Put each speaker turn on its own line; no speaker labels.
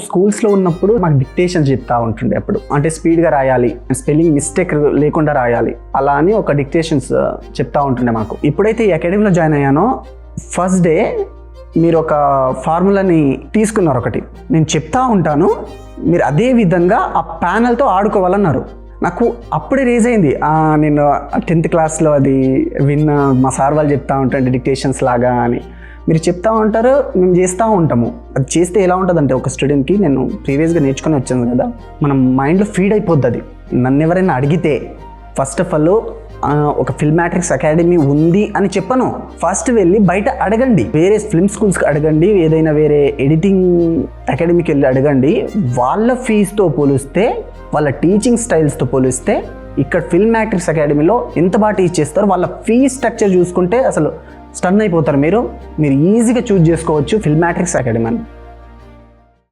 స్కూల్స్లో ఉన్నప్పుడు మాకు డిక్టేషన్ చెప్తా ఉంటుండే అప్పుడు, అంటే స్పీడ్గా రాయాలి, స్పెల్లింగ్ మిస్టేక్ లేకుండా రాయాలి, అలా అని ఒక డిక్టేషన్స్ చెప్తా ఉంటుండే మాకు. ఇప్పుడైతే ఈ అకాడమీలో జాయిన్ అయ్యానో ఫస్ట్ డే మీరు ఒక ఫార్ములాని తీసుకున్నారు ఒకటి, నేను చెప్తా ఉంటాను, మీరు అదే విధంగా ఆ ప్యానల్తో ఆడుకోవాలన్నారు. నాకు అప్పుడే రేజ్ అయింది. నేను 10th క్లాస్లో అది విన్న, మా సార్ వాళ్ళు చెప్తా ఉంటాంటే డిక్టేషన్స్ లాగా అని. మీరు చెప్తా ఉంటారు, మేము చేస్తూ ఉంటాము. అది చేస్తే ఎలా ఉంటుందంటే ఒక స్టూడెంట్కి, నేను ప్రీవియస్గా నేర్చుకొని వచ్చాను కదా, మనం మైండ్లో ఫీడ్ అయిపోద్ది అది. నన్ను ఎవరైనా అడిగితే ఫస్ట్ ఆఫ్ ఆల్ ఒక ఫిల్మాట్రిక్స్ అకాడమీ ఉంది అని చెప్పను, ఫస్ట్ వెళ్ళి బయట అడగండి, వేరే ఫిల్మ్ స్కూల్స్కి అడగండి, ఏదైనా వేరే ఎడిటింగ్ అకాడమీకి వెళ్ళి అడగండి. వాళ్ళ ఫీజుతో పోలిస్తే, వాళ్ళ టీచింగ్ స్టైల్స్తో పోలిస్తే ఇక్కడ ఫిల్మాట్రిక్స్ అకాడమీలో ఎంత బాగా టీచ్ చేస్తారో, వాళ్ళ ఫీజ్ స్ట్రక్చర్ చూసుకుంటే అసలు స్టన్ అయిపోతారు. మీరు ఈజీగా చూజ్ చేసుకోవచ్చు ఫిల్మాట్రిక్స్ అకాడమీ అని.